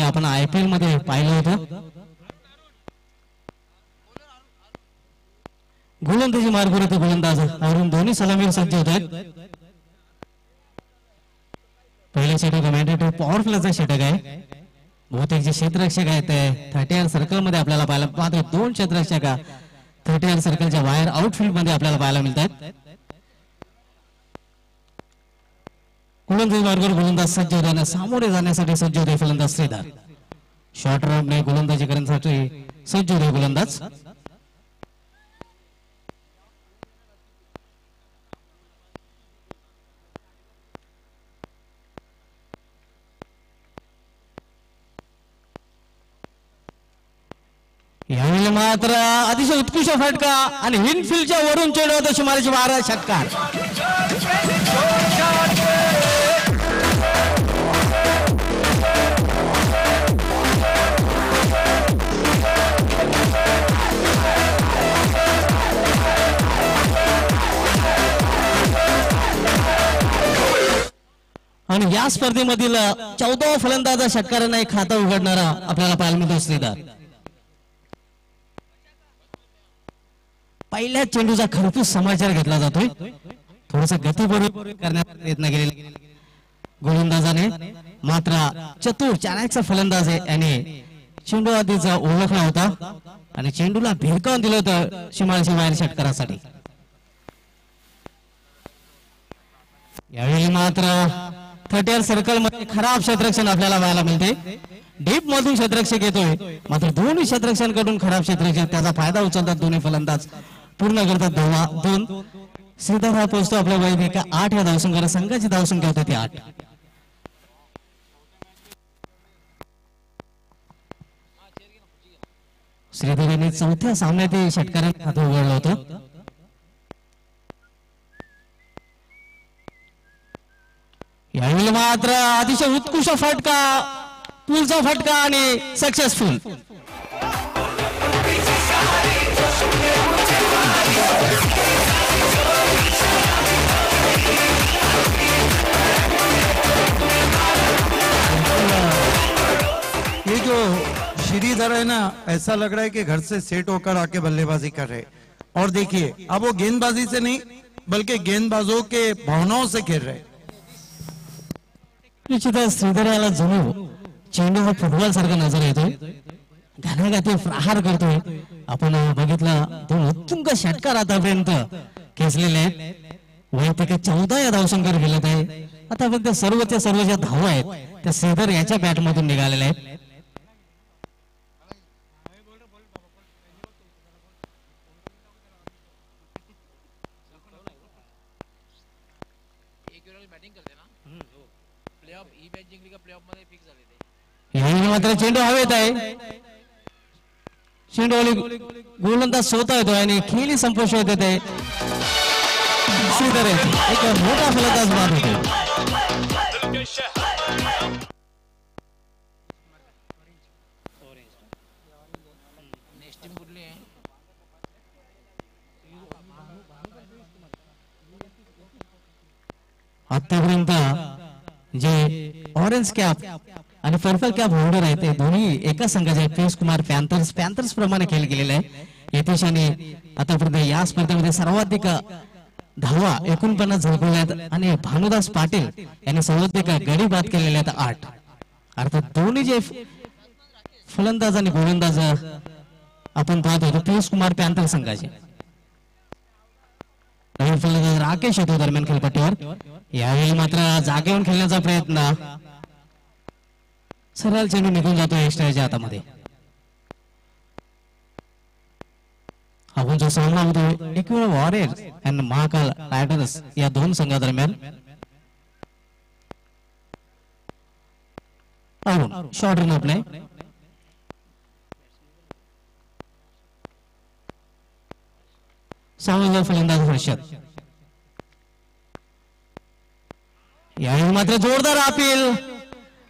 आपण IPL मध्ये पाहिलं होतं. गोलंदाजी मार्गावर होते गोलंदाज आवरून दोन्ही सलामीवर सज्ज होत आहेत. पहिल्या षटक मॅन्डेटरी पॉवरफुलचा षटक आहे. बहुतेक जे क्षेत्ररक्षक आहेत ते 30 सर्कल मध्ये आपल्याला पाहायला मात्र 2 क्षेत्ररक्षक 30 सर्कलच्या बाहेर आउटफील्ड मध्ये आपल्याला पाहायला मिळतात. गोलंदाजी मार्गावर गोलंदाज सज्ज होताना सामोरे जाण्यासाठी सज्ज होते फलंदाज श्रीधर. शॉर्ट राऊंडने गोलंदाजी करण्यासाठी सज्ज होते गोलंदाज. यावेळी मात्र अतिशय उत्कृष्ट फटका आणि विनफिल्डच्या वरून चेंडू होता सुमारे 12 षटकार. आणि या स्पर्धेमधील 14 फलंदाज षटकारांना एक खाता उघडणारा आपल्याला पाहायला मिळतो श्रीधर. पहिल्या चेंडूचा खरपूस समाचार घेतला जातोय. थोडासा गती बरोबर करण्याचा प्रयत्न केलेला गोलंदाजाने मात्र चतुर चाणक्य फलंदाज आहे याने चेंडू आधीचा ओळखला होता आणि चेंडूला भिरकावून दिलं होतं सीमारेषे बाहेर षटकारासाठी. यावेळी मात्र 30 सर्कल मध्ये खराब क्षेत्ररक्षण आपल्याला पाहायला मिळते. डीप मधून क्षेत्ररक्षक येतोय मात्र दोन्ही क्षेत्ररक्षकांकडून खराब क्षेत्ररक्षक त्याचा फायदा उचलतात. दोन्ही फलंदाज पूर्ण करतात 2. श्रीधर हा पोहोचतो आपल्या वैदिक 8 या धावसंख्या संघाची धावसंख्या होती ती 8. श्रीधर यांनी 4थ्या सामन्यात षटकारांनी खातं उघडलं होतं. यावेळी मात्र अतिशय उत्कृष्ट फटका पुलचा फटका आणि सक्सेसफुल. ये जो श्रीधर है ना ऐसा लग रहा है कि घर से सेट होकर आके बल्लेबाजी कर रहे. और देखिए अब वो गेंदबाजी से नहीं बल्कि गेंदबाजों के भावनाओं से खेल रहे. निश्चितच श्रीधर याला जणू चेंडू हा फुटबॉल सारखा नजर येतोय. घाण्याघाती प्रहार करतोय. आपण बघितलं 2 उत्तुंग षटकार आतापर्यंत खेचलेले आहेत. वैयक्तिक 14 या धावसंख्येवर गेलेत आहे. आतापर्यंत सर्वच्या सर्व ज्या धावा आहेत त्या श्रीधर याच्या बॅट मधून निघालेल्या आहेत. यावेळी मात्र चेंडू हवेत आहे. चेंडू गोलंदाज सोता येतो आणि खेळी संपुष्ट होत आहे. श्रीधर एक मोठा फलंदाज बाद होतो. आतापर्यंत जे ऑरेंज कॅप आणि पर्पल कॅप होल्डर आहे ते दोन्ही एका संघाचे पियुष कुमार पॅन्थर्स प्रमाणे खेळ केलेला आहे. यतीश आणि आतापर्यंत या स्पर्धेमध्ये सर्वाधिक धावा 49 झळकवल्यात आणि भानुदास पाटील यांनी सर्वाधिक गडी बाद केलेले आहेत 8. अर्थात दोन्ही जे फलंदाज आणि गोलंदाज आपण पाहत होतो पियुष कुमार पॅन्थर संघाचे. नवीन फलंदाज राकेश येतो दरम्यान खेळपट्टीवर. यावेळी मात्र जागेवर खेळण्याचा प्रयत्न सरळ चेंडू निघून जातो एक्स्ट्राच्या हातामध्ये. आपण जो सामना होतो इक्विड वॉरियर्स आणि महाकाल रायडर्स या 2 संघादरम्यान शॉर्ट रन आपले सामना फलंदाज हर्षद. यावेळी मात्र जोरदार अपील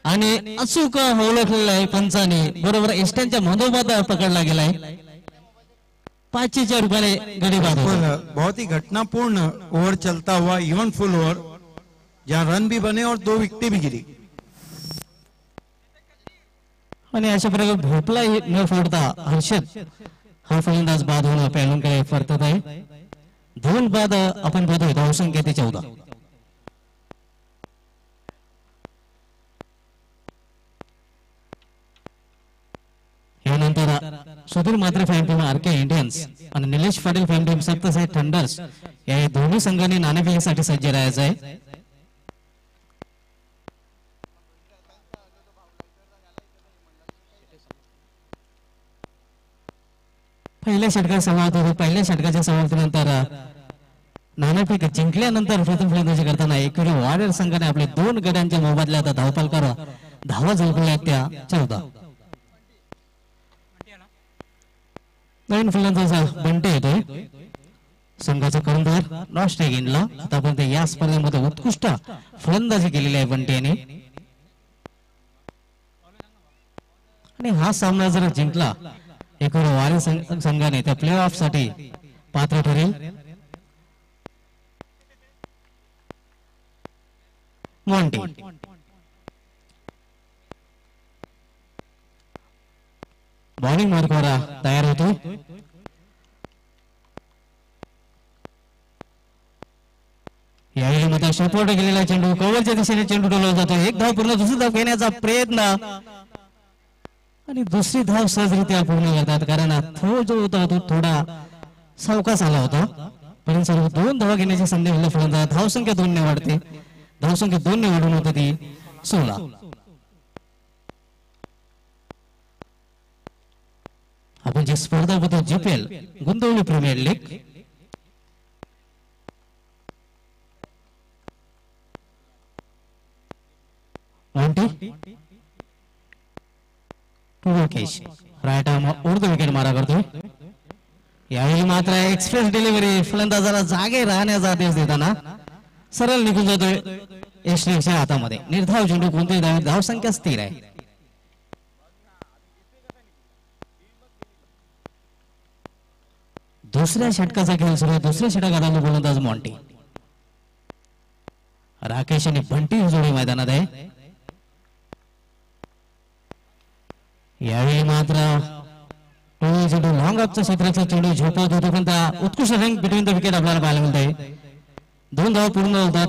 आणि अचूक ओळखलेला आहे पंचाने. बरोबर एस्टनच्या मधोमध पकडला गेलाय. 5 रुपयाने गडी बाद. बहुत ही घटनापूर्ण ओवर चलता हुआ इवन फुल ओवर जहां रन भी बने और 2 विकेटें भी गिरी. आणि अशा प्रकारे भोपलाही न फोडता हर्षद हा फलंदाज बाद होऊन पैलूंकडे परतत आहे. 2 बाद आपण बघतोय. धावसंख्या ते 14. यानंतर Sudhir Mhatre fan team RK Indians आणि Nilesh Patil fan team Saptasai thunders या दोन्ही संघांनी नाणेफेकीसाठी सज्ज राहायचं आहे. पहिल्या षटकात समाप्त होतो. पहिल्या षटकाच्या समाप्तीनंतर नाणेफेक जिंकल्यानंतर प्रथम फलंदाजी करताना एकविरा वॉरियर संघाने आपले 2 गड्यांच्या मोबदल्यात धावफलकावर धावा झळकल्या त्या 14. नवीन फलंदाजा बंटे येतोय. संघाचा कर्णधार लॉस्ट गेनला आतापर्यंत या स्पर्धेमध्ये उत्कृष्ट फलंदाजी केलेली आहे बंटे यांनी. आणि हा सामना जर जिंकला एकविरा वॉरियर संघाने त्या प्ले ऑफ साठी पात्र ठरेल. मॉन्टी बॉलिंग मार्कवर तयार होतो. यावेळी मध्ये सपोर्ट केलेला चेंडू कव्हरच्या दिशेने चेंडू डोलवला जातो. एक धाव पूर्ण, दुसरी धाव घेण्याचा प्रयत्न आणि दुसरी धाव सहजरित्या पूर्ण करतात. कारण थ्रो जो होता तो थोडा सावकाश आला होता. परंतु 2 धावा घेण्याची संधी मिळाली फलंदाज. धावसंख्या 2 ने वाढते. धावसंख्या 2 ने वाढून होती ती 16. आपण जी स्पर्धा बघतो जीपीएल गुंतवणूक प्रीमियर लीग राईट आर्म उर्दू विकेट मारा करतोय. यावेळी मात्र एक्सप्रेस डिलिव्हरी फलंदाजाला जागे राहण्याचा आदेश देताना सरळ निघून जातोय यशनेच्या हातामध्ये. निर्धाव चेंडू कोणतेही धावसंख्या स्थिर आहे. दुसऱ्या षटकाचा खेळ सुरू. दुसऱ्या षटकात गोलंदाज मॉन्टी. राकेश आणि बंटी जोडी मैदानात आहे. यावेळी मात्र चेंडू लॉंग ऑफचा क्षेत्राचा चेंडू झोपवत होतो पण त्या उत्कृष्ट रंग बिटवीन द विकेट आपल्याला पाहायला मिळत आहे. 2 धावा पूर्ण होतात.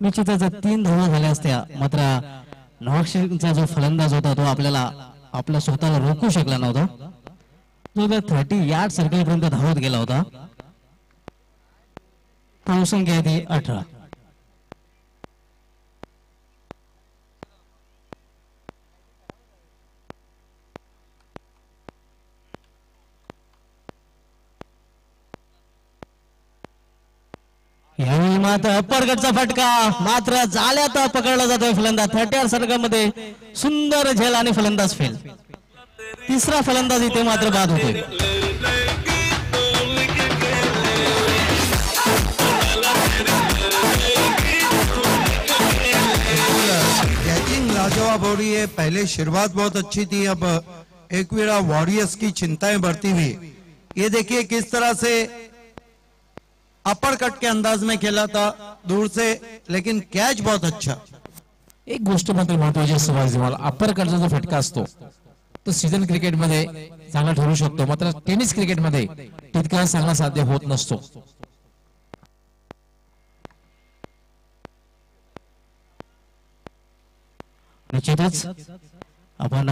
निश्चितच 3 धावा झाल्या असत्या मात्र नॉर्थ जो फलंदाज होता तो आपल्याला आपल्या स्वतःला रोखू शकला नव्हता. जो 30 यार्ड सर्कल पर्यंत धावत गेला होता. धावसंख्या ती 18. यावेळी मात्र अपरगटचा फटका मात्र जाल्यात पकडला जातोय फलंदाज. 30 सर्कलमध्ये सुंदर झेल आणि फलंदाज फेल. तिसरा फलंदाज इथे मात्र बाद होतोय. कैचिंग लाजवाब हो रही है. पहले शुरुआत बहुत अच्छी थी. अब एकविरा वॉरियर्स की चिंताएं बढ़ती हुई. ये देखिए किस तरह से अपर कट के अंदाज में खेला था दूर से, लेकिन कैच बहुत अच्छा. एक गोष्ट मात्र महत्वाची सुभाष दिवाल, अपर कटचा जो फटका असतो तो सीझन क्रिकेट मध्ये चांगला ठरू शकतो मात्र टेनिस क्रिकेट मध्ये तितका चांगला साध्य होत नसतो. निश्चितच आपण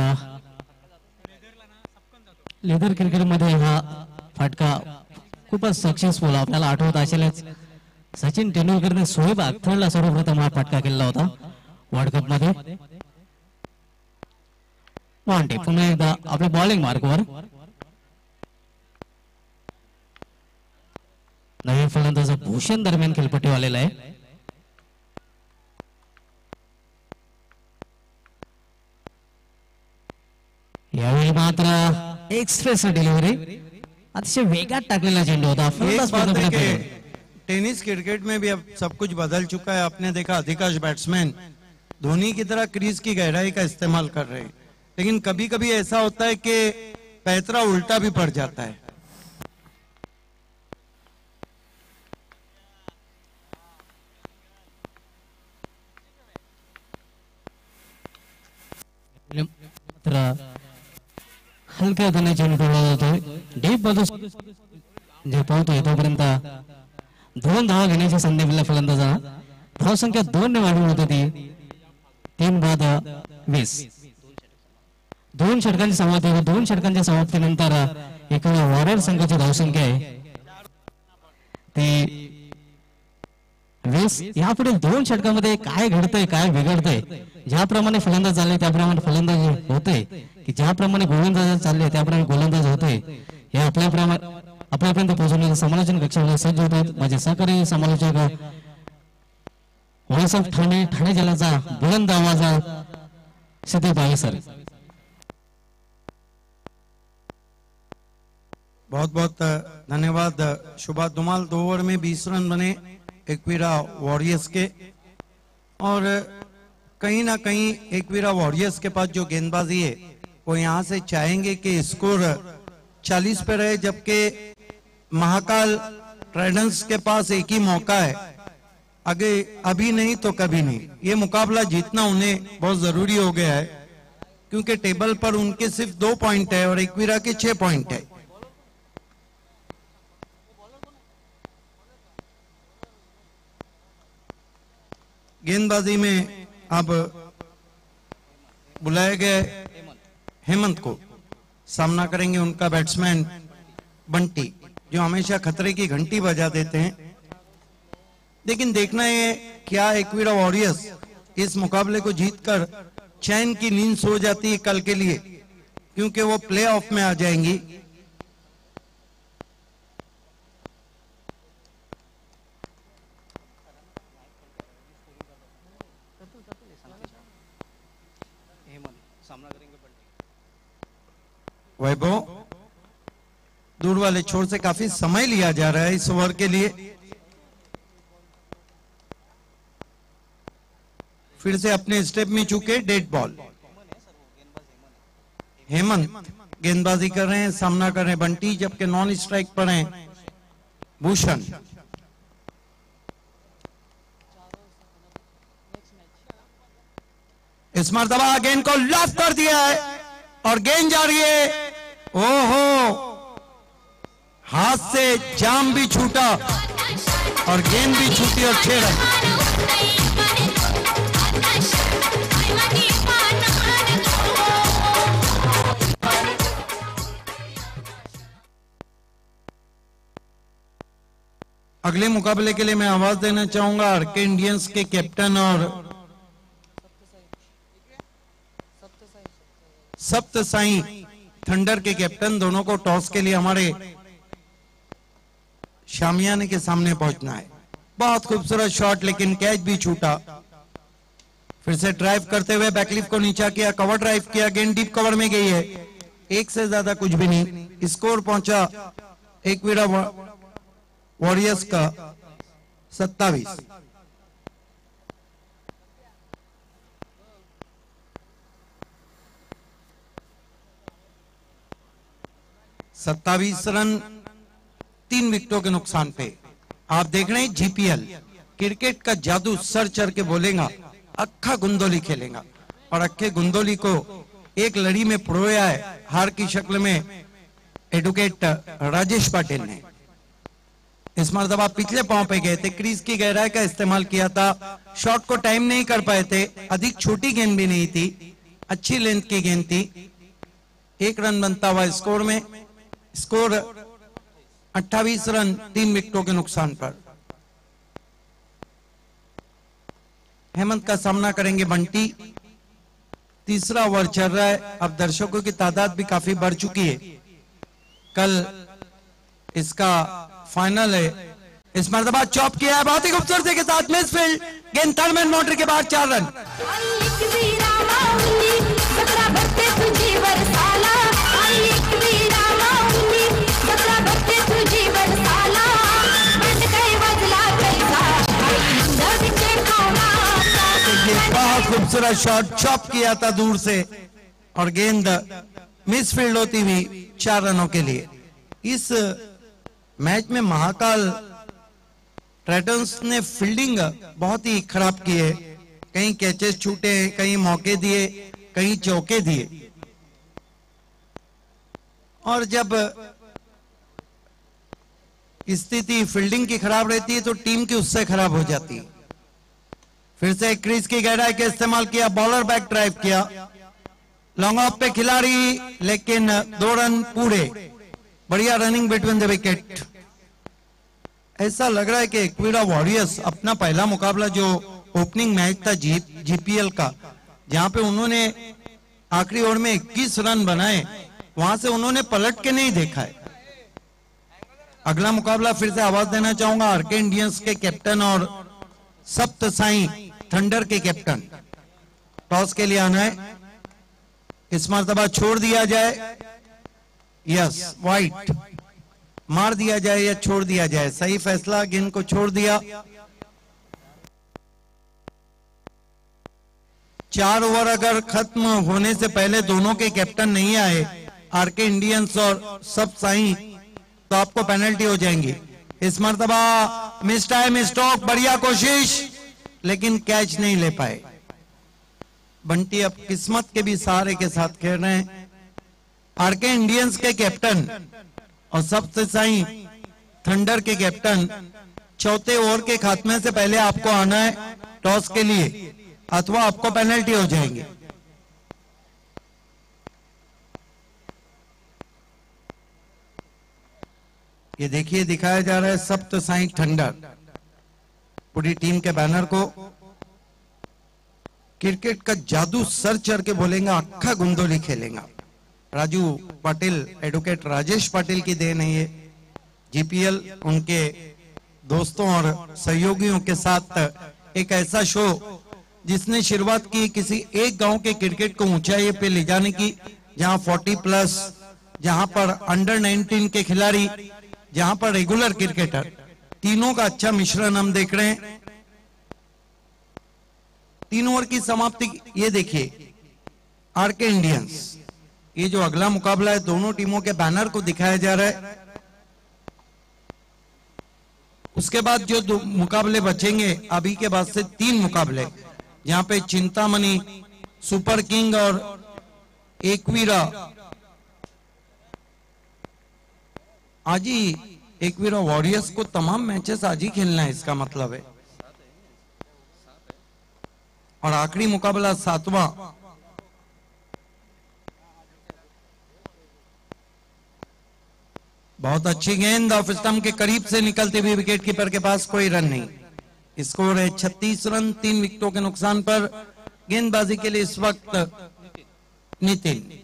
लेदर क्रिकेट मध्ये हा फटका खूपच सक्सेसफुल आपल्याला आठवत असेलच. सचिन तेंडुलकरने शोएब अख्तरला सर्वप्रथम हा फटका केला होता वर्ल्ड कप मध्ये. मॉन्टी पुन्हा एकदा आपल्या बॉलिंग मार्कवर. नवीन फलंदाज भूषण दरम्यान खेळपट्टी आलेला आहे. यावेळी मात्र एक्सप्रेस डिलिव्हरी अतिशय वेगात टाकलेला चेंडू होता. टेनिस क्रिकेट में भी अब सब कुछ बदल चुका है. आपने देखा अधिकांश बैट्समैन धोनी की तरह क्रीज की गहराई का इस्तेमाल कर रहे हैं, लेकिन कभी कभी ऐसा होता है कि पैतरा उल्टा भी पड़ जाता है. हलक्या हाताने चेंडू ठेवला जातोय डीप बाजू जे पाहतोय तोपर्यंत 2 धावा घेण्याची संधी मिळाल्या फलंदाजांना. धावसंख्या 2 ने वाढवून होती ती 3 बाद 20. 2 षटकांची समाप्ती 2 षटकांच्या समाप्तीनंतर एका वॉरियर संघाची धावसंख्या आहे ती 20. यापुढील 2 षटकामध्ये काय घडतंय काय बिघडतंय, ज्याप्रमाणे फलंदाज चालले त्याप्रमाणे फलंदाज होते की ज्याप्रमाणे गोलंदाज चालले त्याप्रमाणे गोलंदाज होते हे आपल्यापर्यंत पोहोचवण्याचं समालोचन कक्षामध्ये सज्ज होत आहेत. माझे सहकारी समालोचक व्हॉइस ऑफ ठाणे ठाणे जिल्ह्याचा बुलंद आवाज सिद्धी बाई सर. बहुत बहुत धन्यवाद शुभा धुमाल. 2 ओवर में 20 रन बने एकवीरा वॉरियर्स के, और कहीं ना कहीं एकवीरा वॉरियर्स के पास जो गेंदबाजी है वो यहाँ से चाहेंगे कि स्कोर 40 पे रहे, जबकि महाकाल ट्राइडेंट्स के पास एक ही मौका है, आगे अभी नहीं तो कभी नहीं. ये मुकाबला जीतना उन्हें बहुत जरूरी हो गया है क्योंकि टेबल पर उनके सिर्फ 2 पॉइंट है और एकवीरा के 6 पॉइंट है. गेंदबाजी में अब बुलाए गए हेमंत को सामना करेंगे उनका बैट्समैन बंटी, जो हमेशा खतरे की घंटी बजा देते हैं. लेकिन देखना है क्या एकवीरा वॉरियर्स इस मुकाबले को जीतकर चैन की नींद सो जाती है कल के लिए, क्योंकि वो प्लेऑफ में आ जाएंगी. वैभव दूर वाले छोर से काफी समय लिया जा रहा है इस ओवर के लिए. फिर से अपने स्टेप में चूके डेड बॉल. हेमंत गेंदबाजी कर रहे हैं, सामना कर रहे हैं बंटी, जबकि नॉन स्ट्राइक पर हैं भूषण. इस मर्तबा गेंद को लॉक कर दिया है और गेंद जा रही है. ओहो, हाथ से जाम भी छूटा और गेंद भी छूटी और 6 रन. अगले मुकाबले के लिए मैं आवाज देना चाहूंगा आरके इंडियंस के कैप्टन और सप्त साई थंडर के कैप्टन, दोनों को टॉस के लिए हमारे शामियाने के सामने पहुंचना है. बहुत खूबसूरत शॉट, लेकिन कैच भी छूटा. फिर से ड्राइव करते हुए बैकलिफ को नीचा किया, कवर ड्राइव किया, गेंद डीप कवर में गई है. 1 से ज्यादा कुछ भी नहीं. स्कोर पहुंचा एकवीरा वॉरियर्स का 27. रन 3 विकेटों के नुकसान पे. आप देख रहे हैं जीपीएल क्रिकेट का जादू सर चढ़ के बोलेगा, अक्खा गुंदोली खेलेगा. और अक्खे गुंदोली को एक लड़ी में परोया है हार की शक्ल में एडवोकेट राजेश पाटिल ने. इस मर्तबा पिछले पांव पे गए थे, क्रीज की गहराई का इस्तेमाल किया था, शॉट को टाइम नहीं कर पाए थे. अधिक छोटी गेंद भी नहीं थी, अच्छी लेंथ की गेंद थी. 1 रन बनता हुआ स्कोर में. स्कोर 28 रन 3 विकेटों के नुकसान पर. हेमंत का सामना करेंगे बंटी. तीसरा ओवर चल रहा है. अब दर्शकों की तादाद भी काफी बढ़ चुकी है. कल इसका फाइनल है. इस मर्तबा चॉप किया है बहुत ही खूबसूरती के साथ मिसफील्ड. गेंद थर्ड बाउंड्री के बाद 4 रन. बहुत खूबसूरत शॉट, चॉप किया था दूर से और गेंद मिसफील्ड होती हुई 4 रनों के लिए. इस मैच में महाकाल ट्राइडेंट्स ने फील्डिंग बहुत ही खराब की है. कहीं कैचेस छूटे, कहीं मौके दिए, कहीं चौके दिए. और जब स्थिति फील्डिंग की खराब रहती है तो टीम की उससे खराब हो जाती है। फिर से क्रीज की गहराई का इस्तेमाल किया, बॉलर बैक ड्राइव किया, लॉन्ग ऑफ पे खिलाड़ी, लेकिन 2 रन पूरे। बढ़िया रनिंग बिटवीन द विकेट। ऐसा लग रहा है कि एक्विरा वॉरियर्स अपना पहला मुकाबला जो ओपनिंग मैच था जीपीएल का, जहां पे उन्होंने आखिरी ओवर में 21 रन बनाए, वहां से उन्होंने पलट के नहीं देखा है। अगला मुकाबला फिर से आवाज देना चाहूंगा आरके इंडियंस के कैप्टन और सप्त साई थंडर के कैप्टन। टॉस के लिए आना है, इस मर्तबा छोड़ दिया जाए, यस वाइट, मार दिया जाए या छोड़ दिया जाए, सही फैसला, गेंद को छोड़ दिया। 4 ओवर अगर खत्म होने से पहले दोनों के कैप्टन नहीं आए, आरके इंडियंस और सब साई, तो आपको पेनल्टी हो जाएंगी। इस मर्तबा मिस टाइम स्ट्रोक, बढ़िया कोशिश, लेकिन कैच नहीं ले पाए। बंटी अब किस्मत के भी सहारे के साथ खेल रहे हैं। आरके इंडियंस के कैप्टन और सबसे साई थंडर के कैप्टन, चौथे ओवर के खात्मे से पहले आपको आना है टॉस के लिए, अथवा आपको पेनल्टी हो जाएंगे। ये देखिए दिखाया जा रहा है सप्त साई थंडर, पूरी टीम के बैनर को। क्रिकेट का जादू सर चढ़ के बोलेगा, अक्खा गुंदोली खेलेगा। राजू पाटिल, एडवोकेट राजेश पाटिल की देन है ये। जीपीएल उनके दोस्तों और सहयोगियों के साथ एक ऐसा शो जिसने शुरुआत की किसी एक गांव के क्रिकेट को ऊंचाई पे ले जाने की, जहां 40+, जहां पर अंडर 19 के खिलाड़ी, जहां पर रेगुलर क्रिकेटर, तीनों का अच्छा मिश्रण हम देख रहे हैं। 3 ओवर की समाप्ति, ये देखिए आरके इंडियंस, ये जो अगला मुकाबला है दोनों टीमों के बैनर को दिखाया जा रहा है। उसके बाद जो मुकाबले बचेंगे, अभी के बाद से 3 मुकाबले, जहां पे चिंतामणि सुपर किंग और एक्वीरा, आज ही एक्वीरा वॉरियर्स को तमाम मैचेस आज ही खेलना है, इसका मतलब है। और आखिरी मुकाबला 7वां, बहुत अच्छी गेंद ऑफ स्टंप के करीब से निकलते हुए विकेट कीपर के पास कोई रन नहीं। स्कोर है 36 रन, 3 विकेटों के नुकसान पर। गेंदबाजी के लिए इस वक्त नितिन,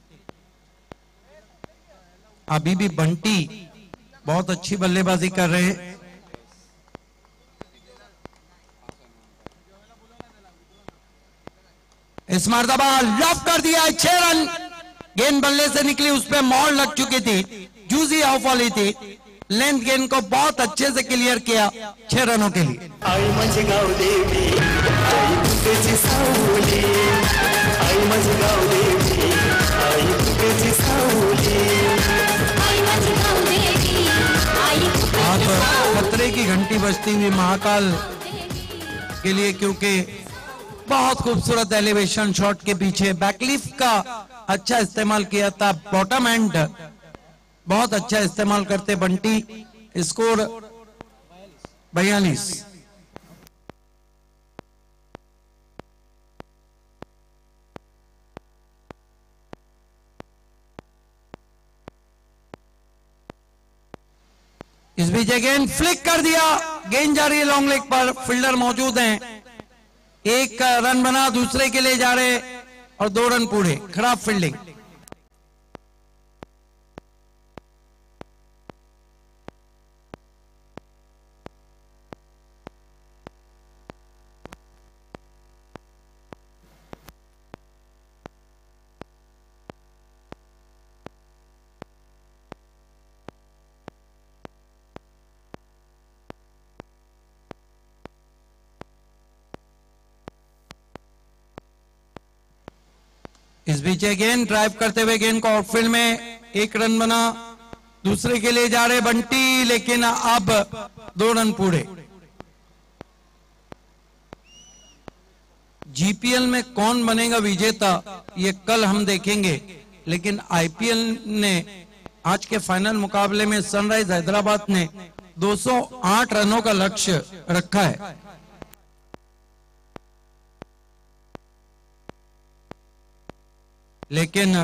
अभी भी बंटी बहुत अच्छी बल्लेबाजी कर रहे हैं। इस मर्तबा लॉक कर दिया है, 6 रन। गेंद बल्ले से निकली, उस पर मोहर लग चुकी थी, जूसी ऑफ वाली थी। लेंथ गेंद को बहुत अच्छे से क्लियर किया 6 रनों के लिए। आई माझी गाव देवी, आई तुझी सावली, आई माझी गाव देवी, आई तुझी सावली, आई माझी गाव देवी, आई आप खतरे की घंटी बजती हुई महाकाल के लिए, क्योंकि बहुत खूबसूरत एलिवेशन शॉट के पीछे बैकलिफ्ट का अच्छा इस्तेमाल किया था। बॉटम एंड बहुत अच्छा इस्तेमाल करते बंटी। स्कोर 42। इस बीच गेंद फ्लिक कर दिया, गेंद जा रही है लॉन्ग लेग पर, फील्डर मौजूद हैं। 1 रन बना, दूसरे के लिए जा रहे और 2 रन पूरे। खराब फील्डिंग। इस बीच गेंद ड्राइव करते हुए गेंद को आउटफील्ड में, 1 रन बना, दूसरे के लिए जा रहे बंटी, लेकिन अब 2 रन पूरे। जीपीएल में कौन बनेगा विजेता ये कल हम देखेंगे, लेकिन आईपीएल ने आज के फाइनल मुकाबले में सनराइज हैदराबाद ने 208 रनों का लक्ष्य रखा है। लेकिन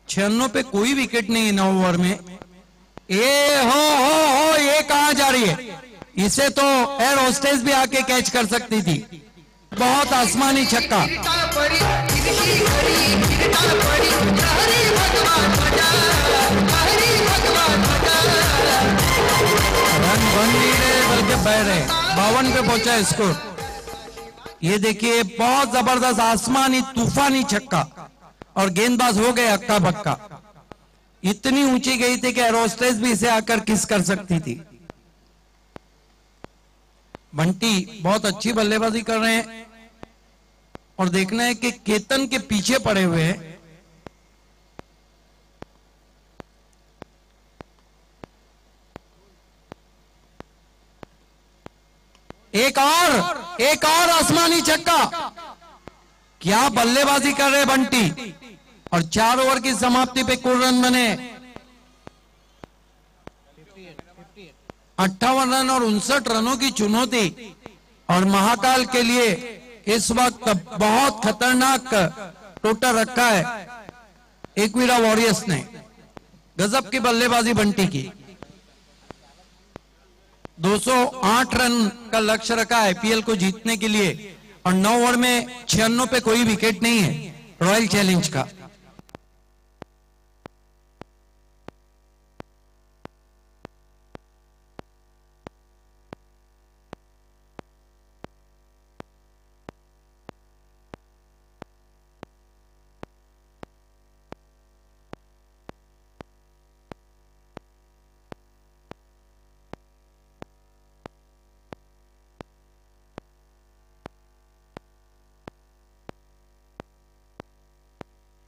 96 पे कोई विकेट नहीं है 9 ओवर में। हो ये कहां जा रही है? इसे तो एयर होस्टेस भी आके कैच कर सकती थी। बहुत आसमानी छक्का। रन बन नहीं रहे बल्कि बह रहे। 52 पे पहुंचा है स्कोर। ये देखिए बहुत जबरदस्त आसमानी तूफानी छक्का और गेंदबाज हो गए हक्का बक्का। इतनी ऊंची गई थी कि एयर होस्टेस भी इसे आकर किस कर सकती थी। बंटी बहुत अच्छी बल्लेबाजी कर रहे हैं और देखना है कि केतन के पीछे पड़े हुए हैं। एक और आसमानी छक्का। क्या बल्लेबाजी कर रहे बंटी। और 4 ओवर की समाप्ति पे कुल रन बने 58 रन और 59 रनों की चुनौती। और महाकाल के लिए इस वक्त बहुत खतरनाक टोटर रखा है एकवीरा वॉरियर्स ने। गजब की बल्लेबाजी बंटी की। 208 रन का लक्ष्य रखा है आईपीएल को जीतने के लिए और 9 ओवर में 96 पे कोई विकेट नहीं है रॉयल चैलेंज का।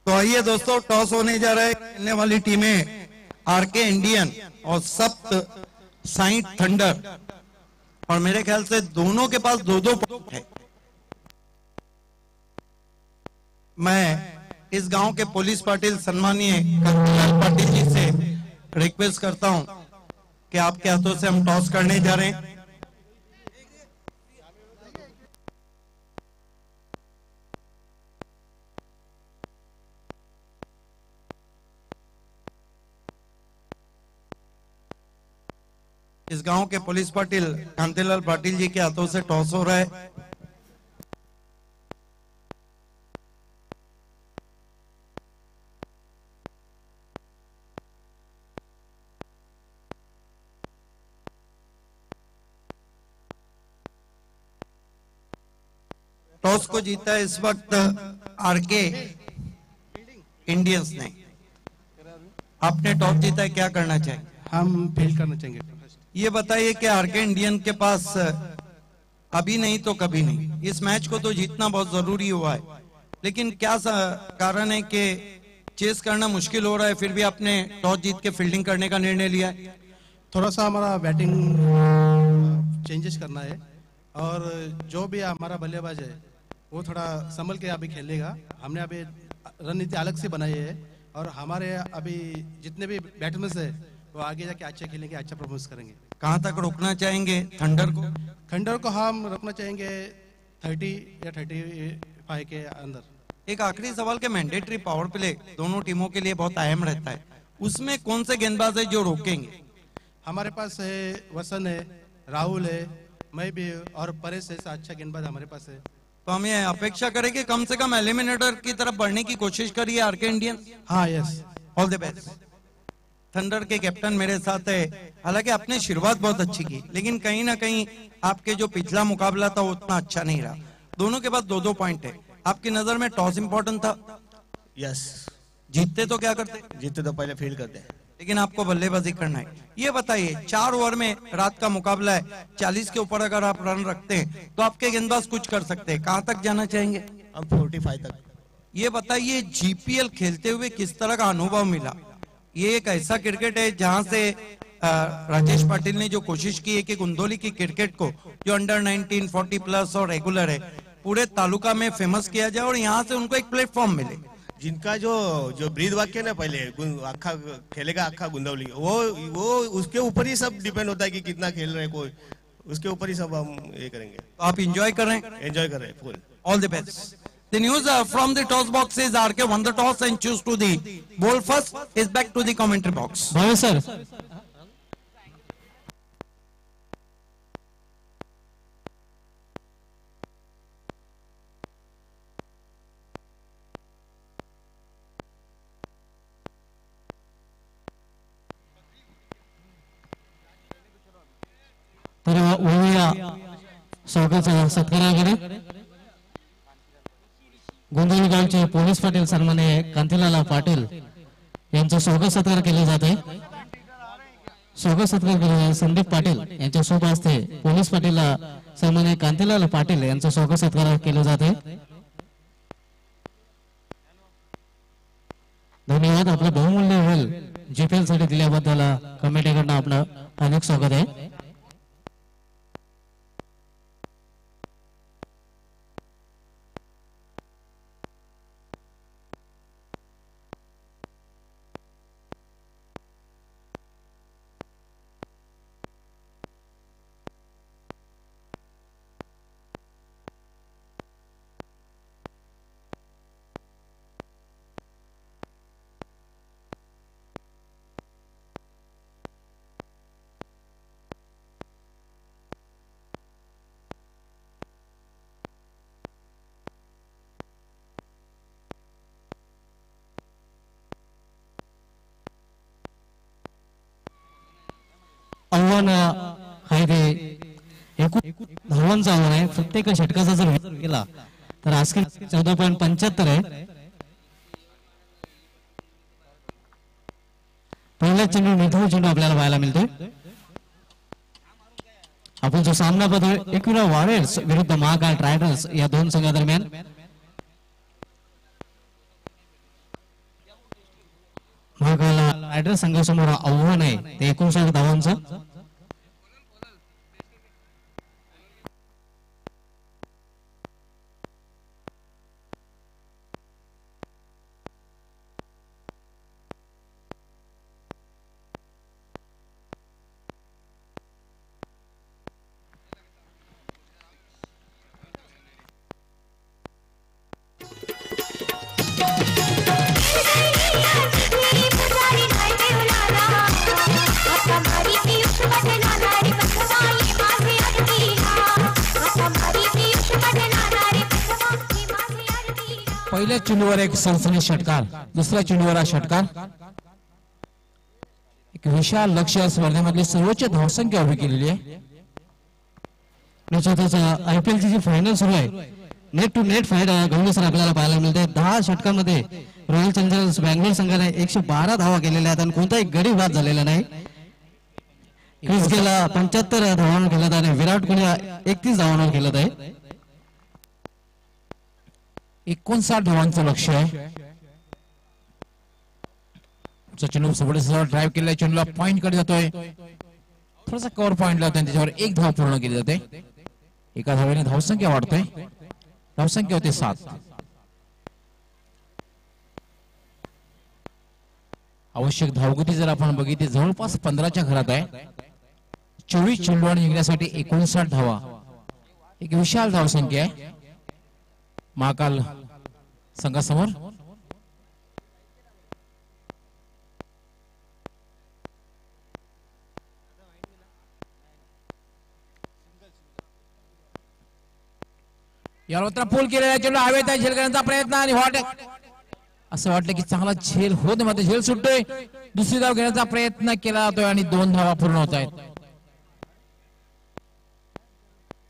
तो आइए दोस्तों, टॉस होने जा रहा है। खेलने वाली टीमें आरके इंडियन और सप्त साई थंडर। और मेरे ख्याल से दोनों के पास 2-2 पॉइंट है। मैं इस गांव के पुलिस पाटिल सम्मानीय कांतिलाल पाटिल जी से रिक्वेस्ट करता हूं कि आपके हाथों से हम टॉस करने जा रहे हैं। इस गांव के पुलिस पाटिल कांतिलाल पाटिल जी के हाथों से टॉस हो रहा है। टॉस को जीता है इस वक्त आरके इंडियंस ने। आपने टॉस जीता है, क्या करना चाहिए? हम फील्ड करना चाहेंगे। ये बताइए कि आरके इंडियन के पास अभी नहीं तो कभी नहीं, इस मैच को तो जीतना बहुत जरूरी हुआ है। लेकिन क्या कारण है कि चेस करना मुश्किल हो रहा है, फिर भी आपने टॉस जीत के फील्डिंग करने का निर्णय लिया है? थोड़ा सा हमारा बैटिंग चेंजेस करना है और जो भी हमारा बल्लेबाज है वो थोड़ा संभल के अभी खेलेगा। हमने अभी रणनीति अलग से बनाई है और हमारे अभी जितने भी बैट्समैन है वो आगे जाके अच्छा खेलेंगे, अच्छा परफॉर्मेंस करेंगे। कहां तक रोकना चाहेंगे थंडर को? थंडर को हम रोकना चाहेंगे 30 या 35 के अंदर। एक आखिरी सवाल के मैंडेटरी पावर प्ले दोनों टीमों के लिए बहुत अहम रहता है, उसमें कौन से गेंदबाज है जो रोकेंगे? हमारे पास है वसन है, राहुल है, मैं भी और परेश है। अच्छा गेंदबाज हमारे पास है। तो हम ये अपेक्षा करें कि कम से कम एलिमिनेटर की तरफ बढ़ने की कोशिश करिए आरके इंडियन। हाँ, yes, all the best. Thunder के कैप्टन मेरे साथ है। हालांकि आपने शुरुआत बहुत अच्छी की, लेकिन कहीं ना कहीं आपके जो पिछला मुकाबला था वो उतना अच्छा नहीं रहा। दोनों के पास 2-2 पॉइंट है। आपकी नजर में टॉस इंपॉर्टेंट था? यस। जीतते तो क्या करते? जीते तो पहले फील्ड करते हैं, लेकिन आपको बल्लेबाजी करना है। ये बताइए, 4 ओवर में रात का मुकाबला है, 40 के ऊपर अगर आप रन रखते हैं तो आपके गेंदबाज कुछ कर सकते हैं। कहां तक जाना चाहेंगे? हम 45 तक। ये बताइए, जीपीएल खेलते हुए किस तरह का अनुभव मिला? ये एक ऐसा क्रिकेट है जहां से राजेश पाटिल ने जो कोशिश की है कि गुंदोली की क्रिकेट को, जो अंडर 19, 40 प्लस और रेगुलर है, पूरे तालुका में फेमस किया जाए और यहाँ से उनको एक प्लेटफॉर्म मिले। जिनका जो जो ब्रीद वाक्य ना पहले अक्खा खेलेगा अक्खा गुंदवली वो उसके ऊपर ही सब डिपेंड होता है कि कितना खेल रहे कोई, उसके ऊपर ही सब हम ये करेंगे। आप एंजॉय कर रहे हैं? एंजॉय कर रहे हैं full. All the best. The news from the toss box is RK won the toss and choose to the bowl first. Is back to the commentary box. Bhave sir तर वळूया स्वागत सत्काराकडे. गोंधळी गावचे पोलीस पाटील सन्माननीय कांतीलाल पाटील यांचं स्वागत सत्कार केले जाते. स्वागत सत्कार केले संदीप पाटील यांच्या शुभ हस्ते पोलीस पाटील सन्माननीय कांतीलाल पाटील यांचं स्वागत सत्कार केले जाते. धन्यवाद. आपलं बहुमूल्य वेळ जीपीएल साठी दिल्याबद्दल कमिटीकडनं आपलं अनेक स्वागत आहे. आव्हान आहे ते एकूण धावांचं आव्हान आहे. प्रत्येक षटकाचा जर विचार केला तर आज 14.75 आहे. पहिला चेंडू निधू चेंडू आपल्याला पाहायला मिळतोय. आपण जो सामना बघतोय एकविरा वॉरियर्स विरुद्ध महाकाल ट्रायडर्स या दोन संघादरम्यान. महाकाल ट्रायडर्स संघासमोर आव्हान आहे ते 59 धावांचं. पहिल्या चेंडूवर एक सनसनी षटकार, दुसऱ्या चेंडूवर हा षटकार. एक विशाल लक्ष स्पर्धेमधली सर्वोच्च धावसंख्या उभी केलेली आहे. निश्चितच IPL ची जी फायनल सुरू आहे नेट टू नेट फाईट गंभीर आपल्याला पाहायला मिळते. 10 षटकांमध्ये रॉयल चॅलेंजर्स बँगलोर संघाने 112 धावा केलेल्या आहेत आणि कोणताही गडी बाद झालेला नाही. क्रिस गेलला 75 धावांवर खेळत आहे. विराट कोहली 31 धावांवर खेळत आहे. 59 धावांचं लक्ष आहे. चेंडू सोबत ड्राईव्ह केलेला चेंडूला पॉइंट कडे जातोय. थोडासा कव्हर पॉइंट लावतोय त्याच्यावर एक धाव पूर्ण केली जाते. एका धावेने धावसंख्या वाढते. धावसंख्या होते 7. आवश्यक धावगती जर आपण बघितली जवळपास 15च्या घरात आहे. 24 चेंडू आणि जिंकण्यासाठी 59 धावा. एक विशाल धावसंख्या आहे महाकाल संघासमोर. याला पूल केलेला चेंडू हवेत झेल करण्याचा प्रयत्न आणि असं वाटलं की चांगला झेल होत मात्र झेल सुटतोय. दुसरी धाव घेण्याचा प्रयत्न केला जातोय आणि 2 धावा पूर्ण होत आहेत.